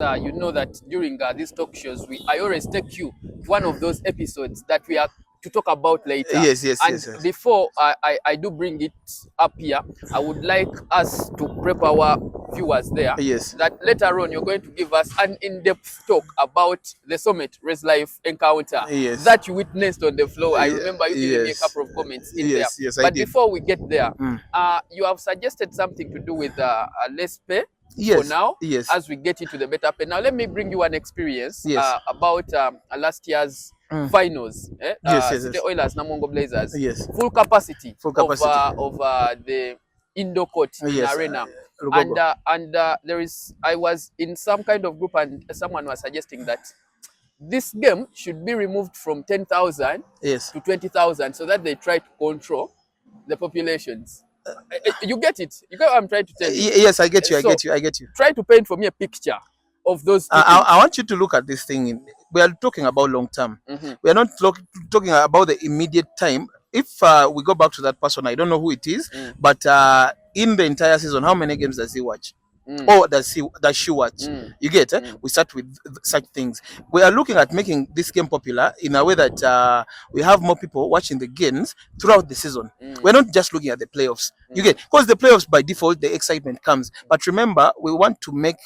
You know that during these talk shows, I always take you to one of those episodes that we are to talk about later. Yes, yes, And yes, yes. before I do bring it up here, I would like us to prep our viewers there Yes. that later on you're going to give us an in-depth talk about the Summit Race Life encounter Yes. that you witnessed on the floor. I remember you giving me a Yes. couple of comments in there. Yes, yes, I But did. before we get there, Mm. you have suggested something to do with Let's Pay for Yes, now yes, as we get into the better pay. Now, let me bring you an experience yes. about last year's Mm. finals. Yes, yes, City yes. Oilers Namongo Blazers, Yes. full capacity Full capacity. of the indoor court in Yes. arena. Lugogo. And I was in some kind of group and someone was suggesting that this game should be removed from 10,000 Yes. to 20,000 so that they try to control the populations. You get it? You get what I'm trying to tell you? Yes, I get you. I So get you. I get you. try to paint for me a picture of those two I things. want you to look at this thing. We are talking about long term. Mm-hmm. We are not talking about the immediate time. If we go back to that person, I don't know who it is, but in the entire season, how many games does he watch? Or does she watch? You get we start with such things. We are looking at making this game popular in a way that we have more people watching the games throughout the season. We're not just looking at the playoffs. You get, because the playoffs by default the excitement comes, but remember we want to make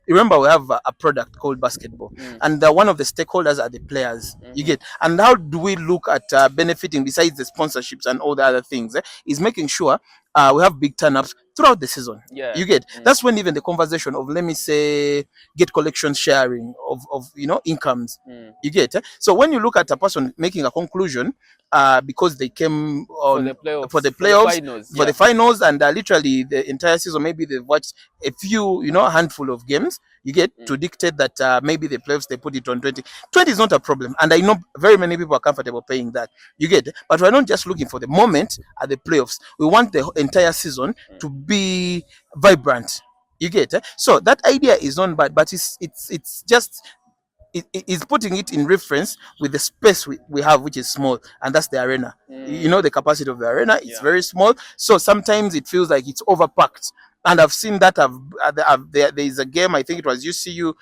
remember we have a product called basketball, and one of the stakeholders are the players. You get, and how do we look at benefiting besides the sponsorships and all the other things? Is making sure we have big turn-ups throughout the season. Yeah. You get, that's when even the conversation of, let me say, get collection sharing of incomes. You get, so when you look at a person making a conclusion because they came on for the playoffs, for the finals, and literally the entire season, maybe they've watched a few, handful of games, you get to dictate that maybe the playoffs they put it on 20. 20 is not a problem, and I know very many people are comfortable paying that. You get, but we're not just looking for the moment at the playoffs. We want the entire season to be vibrant. You get, so that idea is not bad, but it's just it is putting it in reference with the space we have, which is small, and that's the arena. The capacity of the arena is very small, so sometimes it feels like it's overpacked. And I've seen that. There is a game, I think it was UCU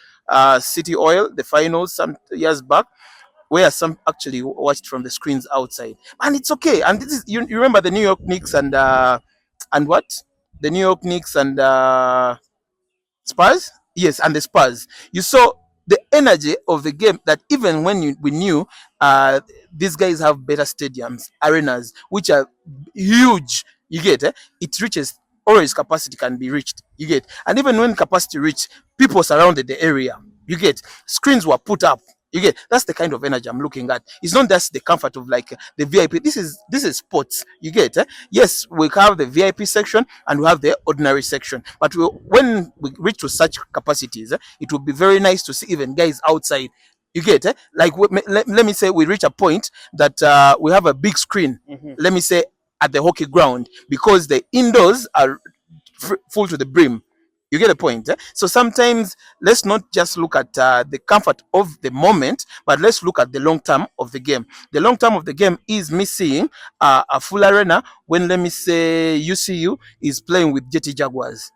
City Oil, the finals some years back, where some actually watched from the screens outside, and it's okay. And this is, you remember the New York Knicks and what, the New York Knicks and Spurs? Yes, and the Spurs. You saw the energy of the game, that even when we knew these guys have better stadiums, arenas, which are huge, you get, it reaches, always capacity can be reached, you get. And even when capacity reached, people surrounded the area, you get. Screens were put up, you get. That's the kind of energy I'm looking at. It's not just the comfort of like the VIP. This is sports. You get. Yes, we have the VIP section and we have the ordinary section. But when we reach to such capacities, it would be very nice to see even guys outside. You get. Like let me say we reach a point that we have a big screen. Let me say at the hockey ground, because the indoors are full to the brim. You get a point. So sometimes let's not just look at the comfort of the moment, but let's look at the long term of the game. The long term of the game is me seeing a full arena when, let me say, UCU is playing with Jetty Jaguars.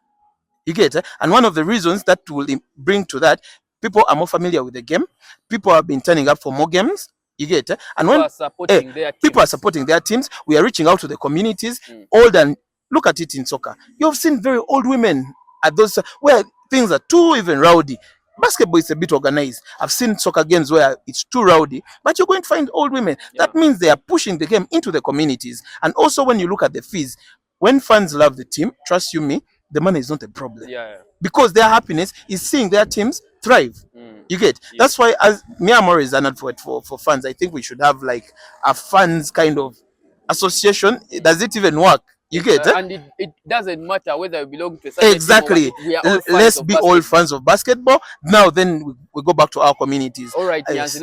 You get, and one of the reasons that will bring to that, people are more familiar with the game. People have been turning up for more games. You get, and when people are supporting their teams, we are reaching out to the communities. Old and look at it in soccer. You have seen very old women at those where things are too even rowdy. Basketball is a bit organized. I've seen soccer games where it's too rowdy, but you're going to find old women. That means they are pushing the game into the communities. And also, when you look at the fees, when fans love the team, trust you me, the money is not a problem. Because their happiness is seeing their teams thrive. You get. That's why, as Miyamori is an advocate for fans, I think we should have like a fans kind of association. Does it even work? You get, and it doesn't matter whether you belong to a certain exactly. Team, we are all let's be all fans of basketball. Now then we go back to our communities. All right, yes.